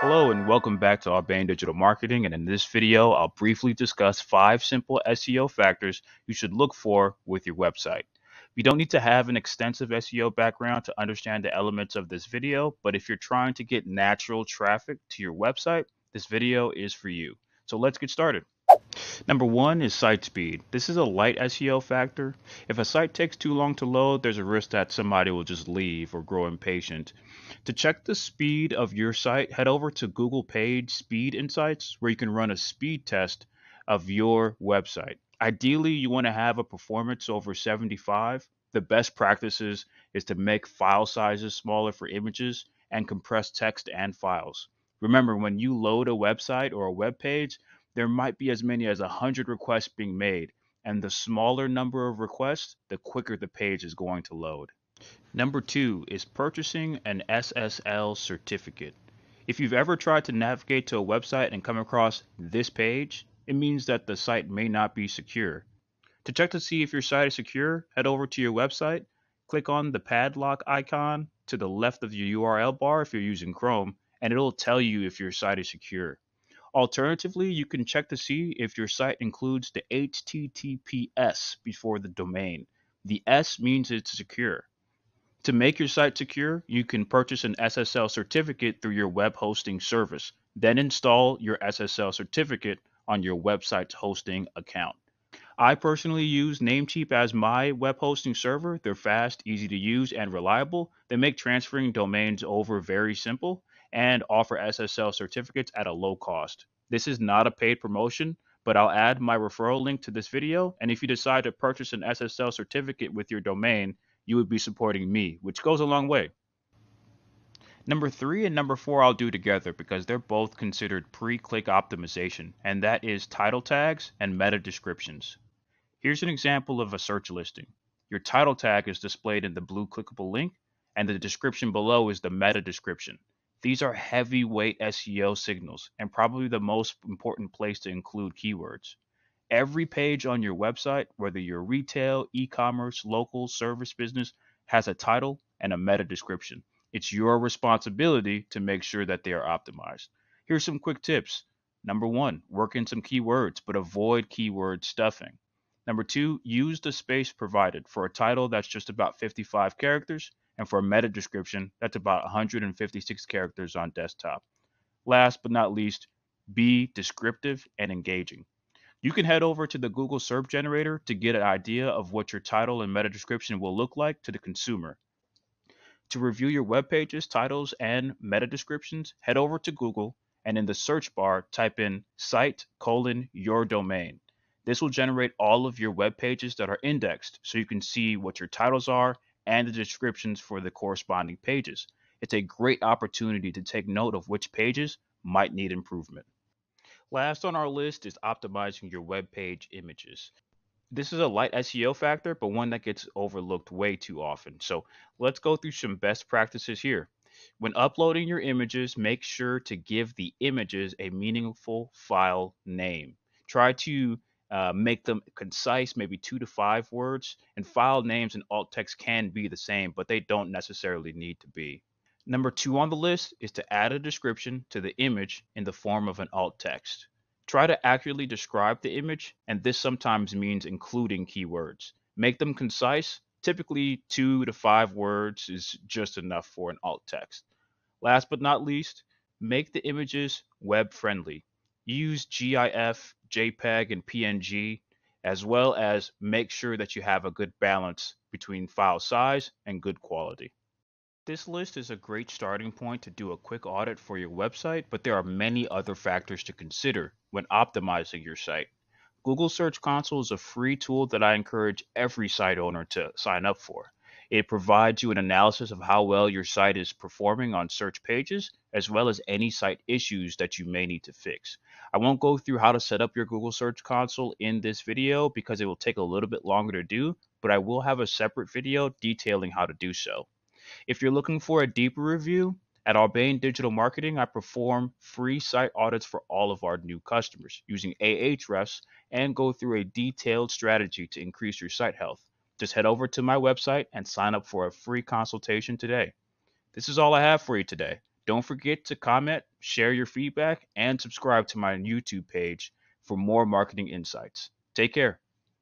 Hello and welcome back to Aubain Digital Marketing, and in this video I'll briefly discuss 5 simple SEO factors you should look for with your website. You don't need to have an extensive SEO background to understand the elements of this video, but if you're trying to get natural traffic to your website, this video is for you. So let's get started. Number 1 is site speed. This is a light SEO factor. If a site takes too long to load, there's a risk that somebody will just leave or grow impatient. To check the speed of your site, head over to Google Page Speed Insights, where you can run a speed test of your website. Ideally, you want to have a performance over 75. The best practices is to make file sizes smaller for images and compress text and files. Remember, when you load a website or a web page, there might be as many as 100 requests being made, and the smaller number of requests, the quicker the page is going to load. Number 2 is purchasing an SSL certificate. If you've ever tried to navigate to a website and come across this page, it means that the site may not be secure. To check to see if your site is secure, head over to your website, click on the padlock icon to the left of your URL bar if you're using Chrome, and it'll tell you if your site is secure. Alternatively, you can check to see if your site includes the HTTPS before the domain. The S means it's secure. To make your site secure, you can purchase an SSL certificate through your web hosting service, then install your SSL certificate on your website's hosting account. I personally use Namecheap as my web hosting server. They're fast, easy to use, and reliable. They make transferring domains over very simple and offer SSL certificates at a low cost. This is not a paid promotion, but I'll add my referral link to this video. And if you decide to purchase an SSL certificate with your domain, you would be supporting me, which goes a long way. Number 3 and number 4 I'll do together because they're both considered pre-click optimization, and that is title tags and meta descriptions. Here's an example of a search listing. Your title tag is displayed in the blue clickable link, and the description below is the meta description. These are heavyweight SEO signals and probably the most important place to include keywords. Every page on your website, whether you're retail, e-commerce, local, service business, has a title and a meta description. It's your responsibility to make sure that they are optimized. Here's some quick tips. Number 1, work in some keywords, but avoid keyword stuffing. Number 2, use the space provided for a title that's just about 55 characters and for a meta description that's about 156 characters on desktop. Last but not least, be descriptive and engaging. You can head over to the Google search generator to get an idea of what your title and meta description will look like to the consumer. To review your web pages, titles, and meta descriptions, head over to Google and in the search bar type in site:"your domain. This will generate all of your web pages that are indexed so you can see what your titles are and the descriptions for the corresponding pages. It's a great opportunity to take note of which pages might need improvement. Last on our list is optimizing your web page images. This is a light SEO factor, but one that gets overlooked way too often. So let's go through some best practices here. When uploading your images, make sure to give the images a meaningful file name. Try to make them concise, maybe 2 to 5 words, and file names and alt text can be the same, but they don't necessarily need to be. Number 2 on the list is to add a description to the image in the form of an alt text. Try to accurately describe the image, and this sometimes means including keywords. Make them concise. Typically, 2 to 5 words is just enough for an alt text. Last but not least, make the images web friendly. Use GIF, JPEG, and PNG, as well as make sure that you have a good balance between file size and good quality. This list is a great starting point to do a quick audit for your website, but there are many other factors to consider when optimizing your site. Google Search Console is a free tool that I encourage every site owner to sign up for. It provides you an analysis of how well your site is performing on search pages, as well as any site issues that you may need to fix. I won't go through how to set up your Google Search Console in this video because it will take a little bit longer to do, but I will have a separate video detailing how to do so. If you're looking for a deeper review, at Aubain Digital Marketing, I perform free site audits for all of our new customers using Ahrefs and go through a detailed strategy to increase your site health. Just head over to my website and sign up for a free consultation today. This is all I have for you today. Don't forget to comment, share your feedback, and subscribe to my YouTube page for more marketing insights. Take care.